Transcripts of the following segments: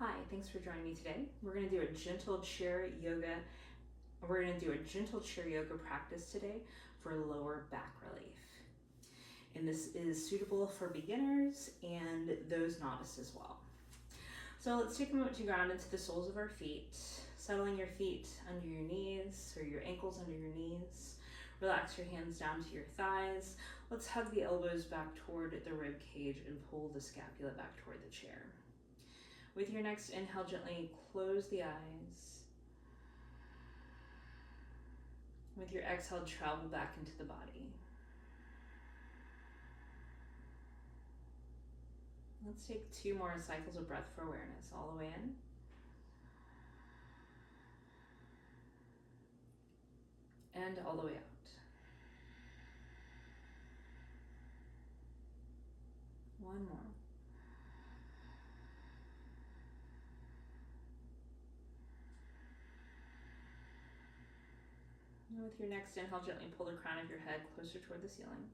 Hi, thanks for joining me today. We're going to do a gentle chair yoga. We're going to do a gentle chair yoga practice today for lower back relief. And this is suitable for beginners and those novice as well. So let's take a moment to ground into the soles of our feet, settling your feet under your knees or your ankles under your knees. Relax your hands down to your thighs. Let's hug the elbows back toward the rib cage and pull the scapula back toward the chair. With your next inhale, gently close the eyes. With your exhale, travel back into the body. Let's take 2 more cycles of breath for awareness. All the way in. And all the way out. One more. And with your next inhale, gently pull the crown of your head closer toward the ceiling.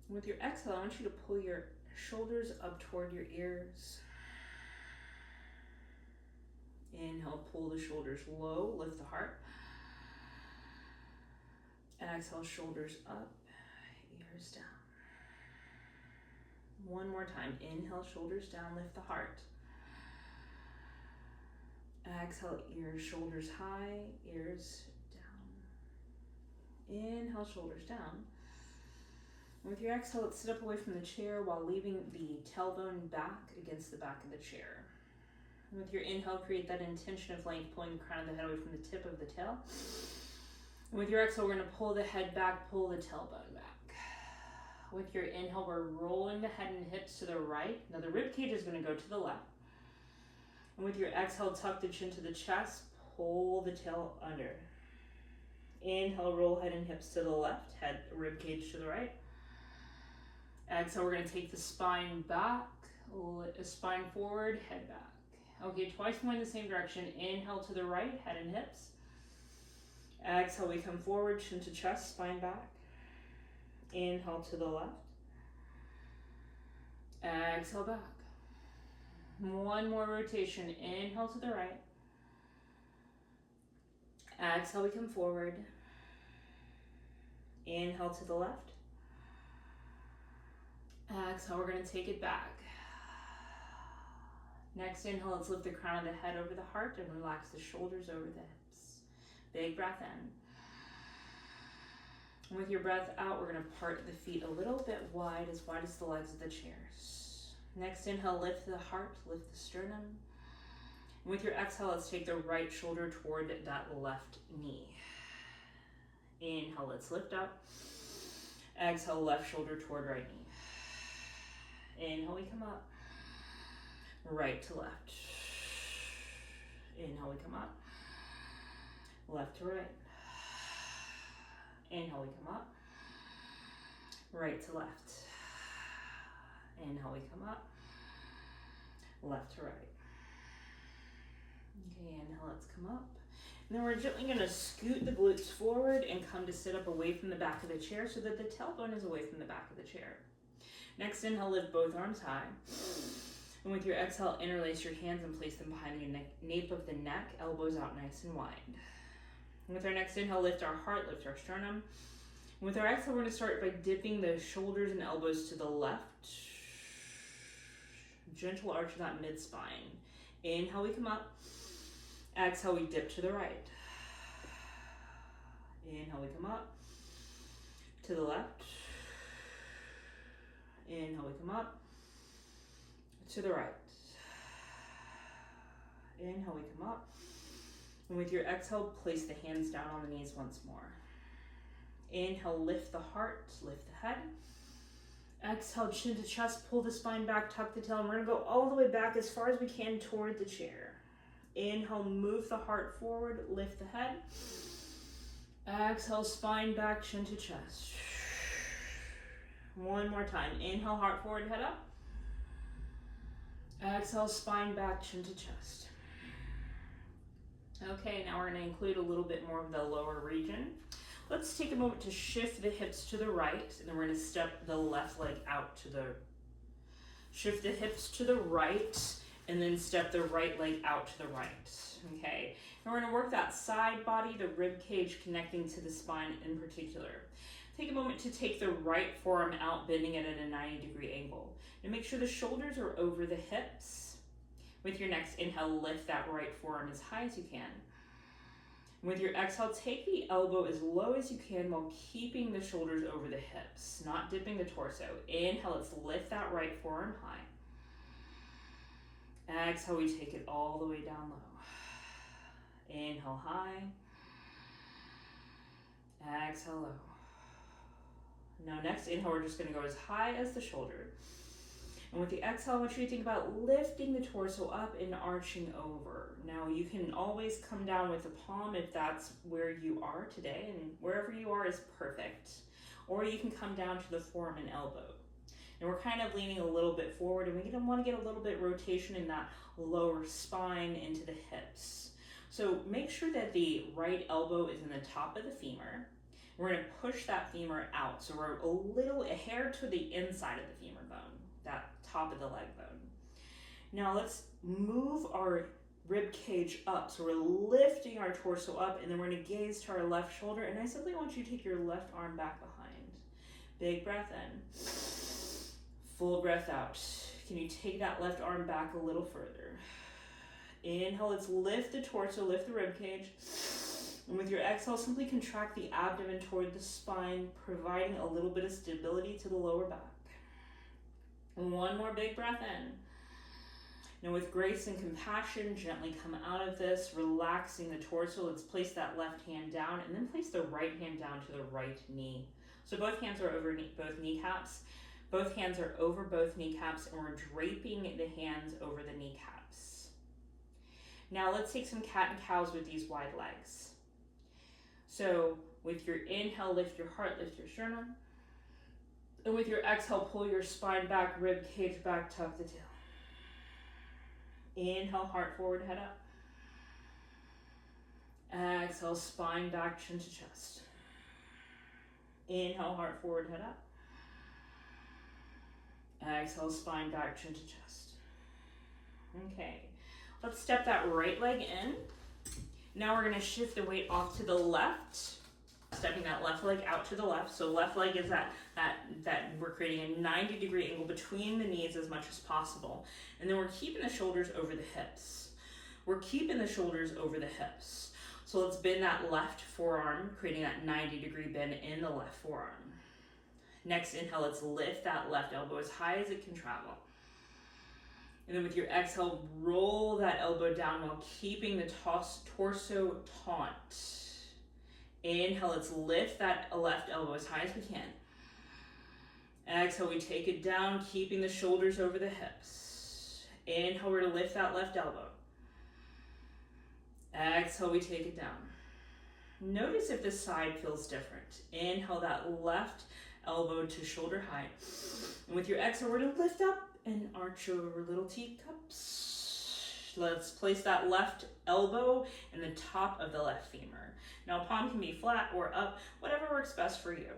With your exhale, I want you to pull your shoulders up toward your ears. Inhale, pull the shoulders low, lift the heart. Exhale, shoulders up, ears down. One more time. Inhale, shoulders down, lift the heart. Exhale, ears, shoulders high, ears down. Inhale, shoulders down. With your exhale, let's sit up away from the chair while leaving the tailbone back against the back of the chair. With your inhale, create that intention of length, pulling the crown of the head away from the tip of the tail. With your exhale, we're going to pull the head back, pull the tailbone back. With your inhale, we're rolling the head and hips to the right. Now the rib cage is going to go to the left. And with your exhale, tuck the chin to the chest, pull the tail under. Inhale, roll head and hips to the left, head, rib cage to the right. Exhale, we're going to take the spine back, spine forward, head back. Okay, twice more in the same direction. Inhale to the right, head and hips. Exhale, we come forward, chin to chest, spine back. Inhale to the left. Exhale back. One more rotation. Inhale to the right. Exhale, we come forward. Inhale to the left. Exhale, we're going to take it back. Next inhale, let's lift the crown of the head over the heart and relax the shoulders over the hips. Big breath in. And with your breath out, we're going to part the feet a little bit wide as the legs of the chairs. Next inhale, lift the heart, lift the sternum. And with your exhale, let's take the right shoulder toward that left knee. Inhale, let's lift up. Exhale, left shoulder toward right knee. Inhale, we come up. Right to left. Inhale, we come up. Left to right. Inhale, we come up. Right to left. Inhale, we come up. Left to right. Okay, inhale, let's come up. And then we're gently going to scoot the glutes forward and come to sit up away from the back of the chair so that the tailbone is away from the back of the chair. Next inhale, lift both arms high. And with your exhale, interlace your hands and place them behind the nape of the neck, elbows out nice and wide. And with our next inhale, lift our heart, lift our sternum. And with our exhale, we're going to start by dipping the shoulders and elbows to the left. Gentle arch of that mid-spine. Inhale, we come up. Exhale, we dip to the right. Inhale, we come up. To the left. Inhale, we come up. To the right. Inhale, we come up. And with your exhale, place the hands down on the knees once more. Inhale, lift the heart, lift the head. Exhale, chin to chest, pull the spine back, tuck the tail, and we're going to go all the way back as far as we can toward the chair. Inhale, move the heart forward, lift the head. Exhale, spine back, chin to chest. One more time. Inhale, heart forward, head up. Exhale, spine back, chin to chest. Okay, now we're going to include a little bit more of the lower region. Let's take a moment to shift the hips to the right, and then we're going to step the left leg out to the Shift the hips to the right, and then step the right leg out to the right. Okay, and we're going to work that side body, the rib cage connecting to the spine in particular. Take a moment to take the right forearm out, bending it at a 90-degree angle. And make sure the shoulders are over the hips. With your next inhale, lift that right forearm as high as you can. With your exhale, take the elbow as low as you can while keeping the shoulders over the hips, not dipping the torso. Inhale, let's lift that right forearm high. Exhale, we take it all the way down low. Inhale high. Exhale low. Now next inhale, we're just going to go as high as the shoulder. And with the exhale, I want you to think about lifting the torso up and arching over. Now you can always come down with the palm if that's where you are today, and wherever you are is perfect. Or you can come down to the forearm and elbow. And we're kind of leaning a little bit forward, and we want to get a little bit rotation in that lower spine into the hips. So make sure that the right elbow is in the top of the femur. We're going to push that femur out, so we're a hair to the inside of the femur bone, that top of the leg bone. Now let's move our rib cage up, so we're lifting our torso up, and then we're going to gaze to our left shoulder, and I simply want you to take your left arm back behind. Big breath in. Full breath out. Can you take that left arm back a little further? Inhale, let's lift the torso, lift the rib cage. And with your exhale, simply contract the abdomen toward the spine, providing a little bit of stability to the lower back. And one more big breath in. Now with grace and compassion, gently come out of this, relaxing the torso. Let's place that left hand down and then place the right hand down to the right knee. So both hands are over both kneecaps. Both hands are over both kneecaps, and we're draping the hands over the kneecaps. Now let's take some cat and cows with these wide legs. So with your inhale, lift your heart, lift your sternum. And with your exhale, pull your spine back, rib cage back, tuck the tail. Inhale, heart forward, head up. Exhale, spine back, chin to chest. Inhale, heart forward, head up. Exhale, spine back, chin to chest. Okay, let's step that right leg in. Now we're going to shift the weight off to the left, stepping that left leg out to the left. So left leg is that we're creating a 90-degree angle between the knees as much as possible. And then we're keeping the shoulders over the hips. We're keeping the shoulders over the hips. So let's bend that left forearm, creating that 90-degree bend in the left forearm. Next inhale, let's lift that left elbow as high as it can travel. And then with your exhale, roll that elbow down while keeping the torso taut. Inhale, let's lift that left elbow as high as we can. Exhale, we take it down, keeping the shoulders over the hips. Inhale, we're to lift that left elbow. Exhale, we take it down. Notice if the side feels different. Inhale, that left elbow to shoulder height. And with your exhale, we're to lift up and arch over little teacups. Let's place that left elbow in the top of the left femur. Now palm can be flat or up, whatever works best for you.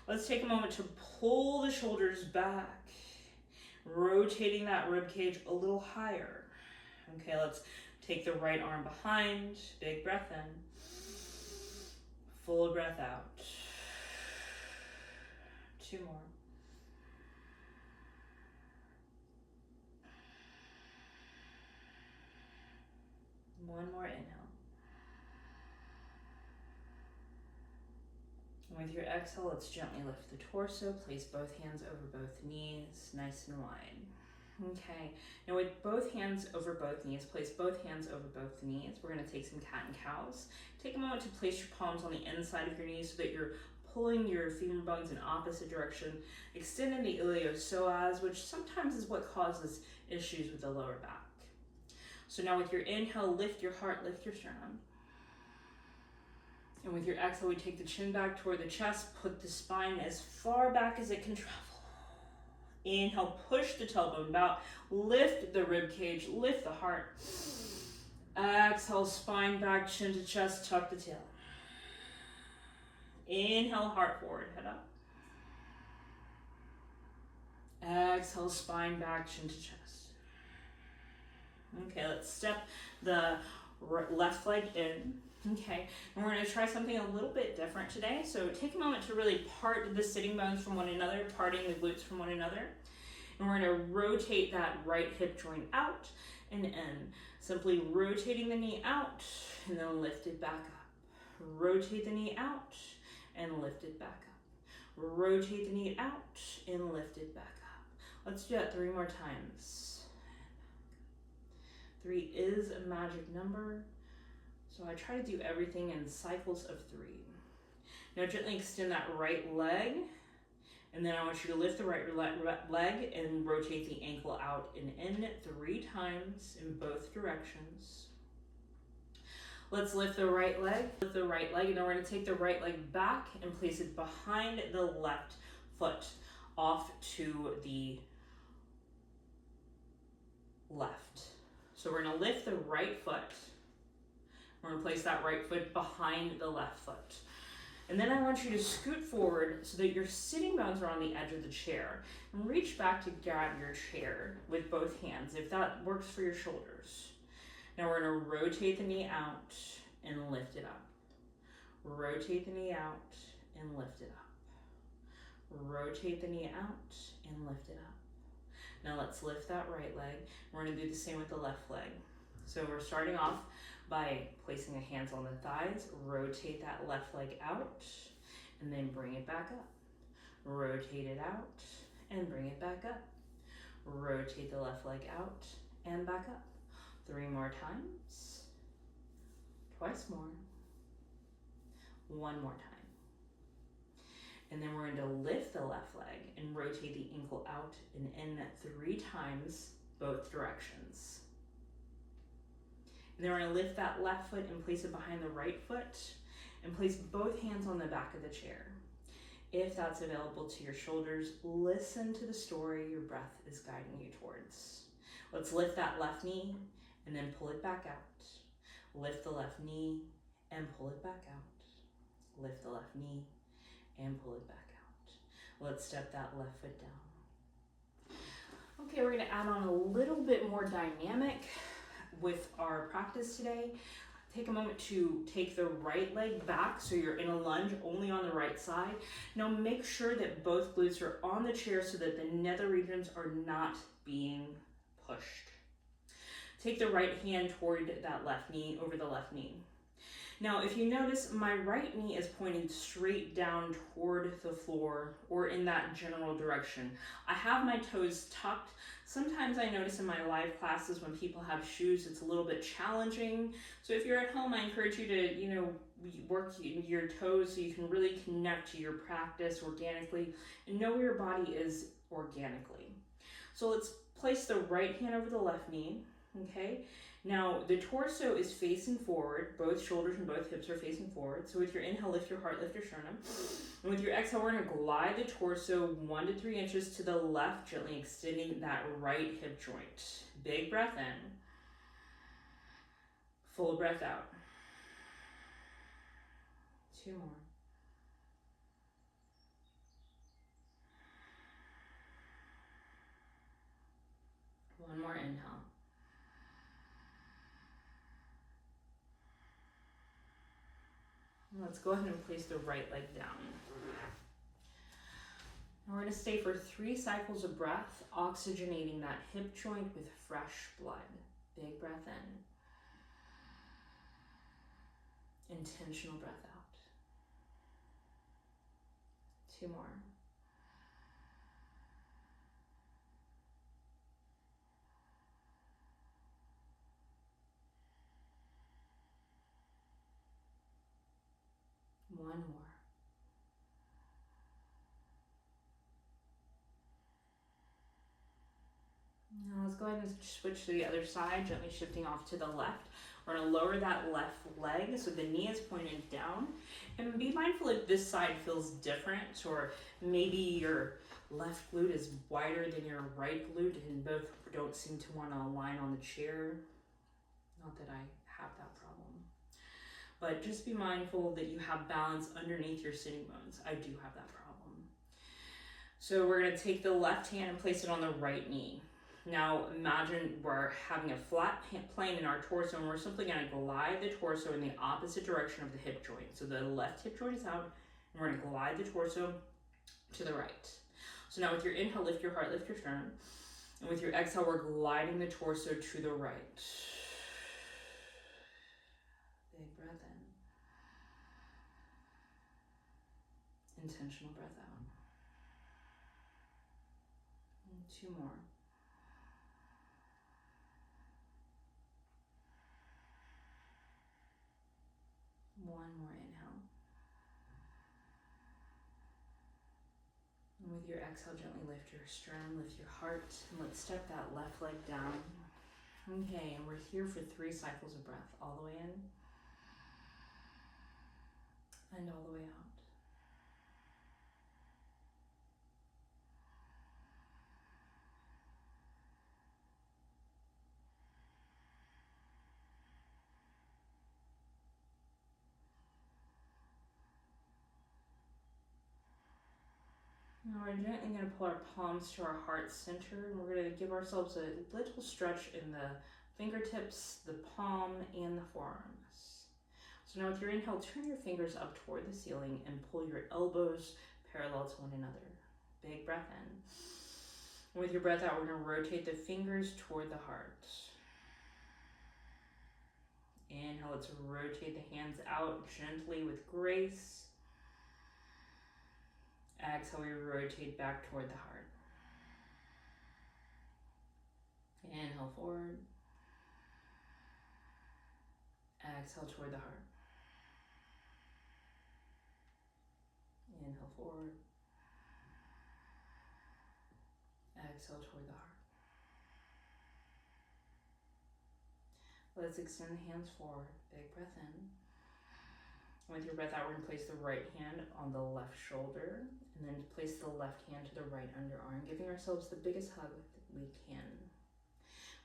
Let's take a moment to pull the shoulders back, rotating that rib cage a little higher. Okay, let's take the right arm behind, big breath in, full breath out. 2 more. One more inhale. And with your exhale, let's gently lift the torso, place both hands over both knees, nice and wide. Okay, now with both hands over both knees, place both hands over both knees. We're going to take some cat and cows. Take a moment to place your palms on the inside of your knees so that you're pulling your femur bones in opposite direction, extending the iliopsoas, which sometimes is what causes issues with the lower back. So now with your inhale, lift your heart, lift your sternum. And with your exhale, we take the chin back toward the chest, put the spine as far back as it can travel. Inhale, push the tailbone out, lift the rib cage, lift the heart. Exhale, spine back, chin to chest, tuck the tail. Inhale, heart forward, head up. Exhale, spine back, chin to chest. Okay, let's step the left leg in. Okay, and we're going to try something a little bit different today. So take a moment to really part the sitting bones from one another, parting the glutes from one another. And we're going to rotate that right hip joint out and in. Simply rotating the knee out and then lift it back up. Rotate the knee out and lift it back up. Rotate the knee out and lift it back up. Let's do that 3 more times. 3 is a magic number. So I try to do everything in cycles of 3. Now gently extend that right leg, and then I want you to lift the right leg and rotate the ankle out and in 3 times in both directions. Let's lift the right leg, and then we're going to take the right leg back and place it behind the left foot off to the left. So we're going to lift the right foot. We're going to place that right foot behind the left foot. And then I want you to scoot forward so that your sitting bones are on the edge of the chair. And reach back to grab your chair with both hands, if that works for your shoulders. Now we're going to rotate the knee out and lift it up. Rotate the knee out and lift it up. Rotate the knee out and lift it up. Now let's lift that right leg. We're going to do the same with the left leg. So we're starting off by placing the hands on the thighs, rotate that left leg out, and then bring it back up. Rotate it out, and bring it back up. Rotate the left leg out, and back up. 3 more times. Twice more. 1 more time. And then we're going to lift the left leg and rotate the ankle out and in 3 times, both directions. And then we're going to lift that left foot and place it behind the right foot and place both hands on the back of the chair. If that's available to your shoulders, listen to the story your breath is guiding you towards. Let's lift that left knee and then pull it back out. Lift the left knee and pull it back out. Lift the left knee and pull it back out. Let's step that left foot down. Okay, we're going to add on a little bit more dynamic with our practice today. Take a moment to take the right leg back so you're in a lunge only on the right side. Now make sure that both glutes are on the chair so that the nether regions are not being pushed. Take the right hand toward that left knee over the left knee. Now if you notice, my right knee is pointed straight down toward the floor or in that general direction. I have my toes tucked. Sometimes I notice in my live classes when people have shoes, it's a little bit challenging. So if you're at home, I encourage you to, work your toes so you can really connect to your practice organically and know where your body is organically. So let's place the right hand over the left knee, okay? Now the torso is facing forward, both shoulders and both hips are facing forward. So with your inhale, lift your heart, lift your sternum. And with your exhale, we're gonna glide the torso 1 to 3 inches to the left, gently extending that right hip joint. Big breath in, full breath out. 2 more. One more inhale. Let's go ahead and place the right leg down. And we're going to stay for 3 cycles of breath, oxygenating that hip joint with fresh blood. Big breath in. Intentional breath out. 2 more. One more. Now let's go ahead and switch to the other side, gently shifting off to the left. We're going to lower that left leg so the knee is pointed down. And be mindful if this side feels different, or maybe your left glute is wider than your right glute and both don't seem to want to align on the chair. Not that I have that problem. But just be mindful that you have balance underneath your sitting bones. I do have that problem. So we're going to take the left hand and place it on the right knee. Now imagine we're having a flat plane in our torso, and we're simply going to glide the torso in the opposite direction of the hip joint. So the left hip joint is out, and we're going to glide the torso to the right. So now with your inhale, lift your heart, lift your sternum. And with your exhale, we're gliding the torso to the right. Big breath in. Intentional breath out. And 2 more. One more inhale. And with your exhale, gently lift your sternum, lift your heart, and let's step that left leg down. Okay, and we're here for 3 cycles of breath, all the way in and all the way out. Now we're gently going to pull our palms to our heart center, and we're going to give ourselves a little stretch in the fingertips, the palm, and the forearms. So now with your inhale, turn your fingers up toward the ceiling and pull your elbows parallel to one another. Big breath in. With your breath out, we're going to rotate the fingers toward the heart. Inhale, let's rotate the hands out gently with grace. Exhale, we rotate back toward the heart. Inhale forward. Exhale toward the heart. Inhale forward. Exhale toward the heart. Let's extend the hands forward. Big breath in. With your breath out, we're going to place the right hand on the left shoulder, and then place the left hand to the right underarm, giving ourselves the biggest hug that we can.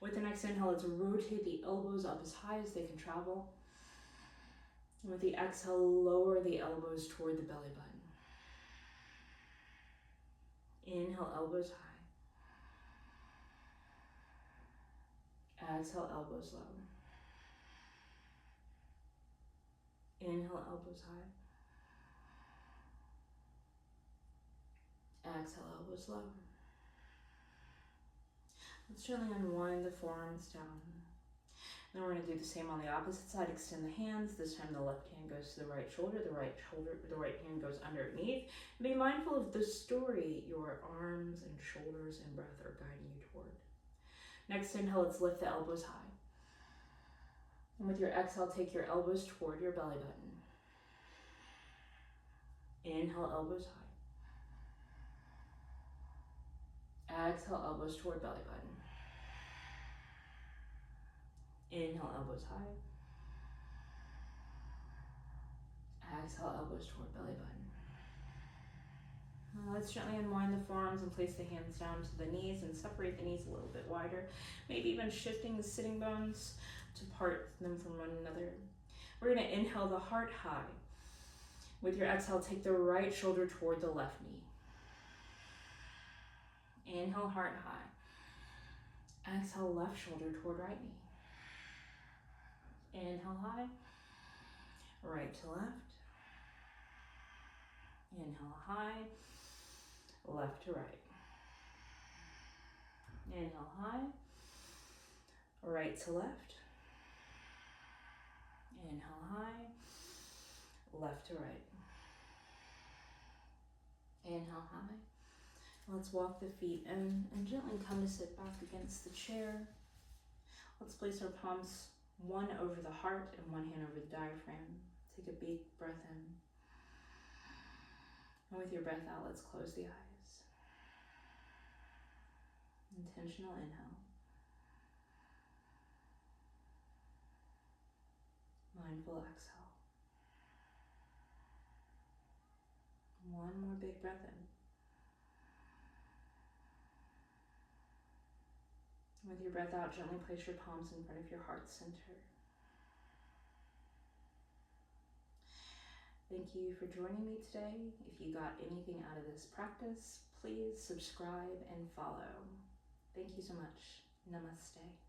With the next inhale, let's rotate the elbows up as high as they can travel. And with the exhale, lower the elbows toward the belly button. Inhale, elbows high. Exhale, elbows low. Inhale, elbows high. Exhale, elbows low. Let's gently unwind the forearms down. Then we're going to do the same on the opposite side. Extend the hands. This time the left hand goes to the right shoulder, the right hand goes underneath. Be mindful of the story your arms and shoulders and breath are guiding you toward. Next inhale, let's lift the elbows high. And with your exhale, take your elbows toward your belly button. Inhale, elbows high. Exhale, elbows toward belly button. Inhale, elbows high. Exhale, elbows toward belly button. Let's gently unwind the forearms and place the hands down to the knees and separate the knees a little bit wider. Maybe even shifting the sitting bones to part them from one another. We're going to inhale the heart high. With your exhale, take the right shoulder toward the left knee. Inhale, heart high. Exhale, left shoulder toward right knee. Inhale high. Right to left. Inhale high. Left to right. Inhale high. Right to left. Inhale high. Left to right. Inhale high. Let's walk the feet in and gently come to sit back against the chair. Let's place our palms one over the heart and one hand over the diaphragm. Take a big breath in. And with your breath out, let's close the eyes. Intentional inhale. Mindful exhale. One more big breath in. With your breath out, gently place your palms in front of your heart center. Thank you for joining me today. If you got anything out of this practice, please subscribe and follow. Thank you so much. Namaste.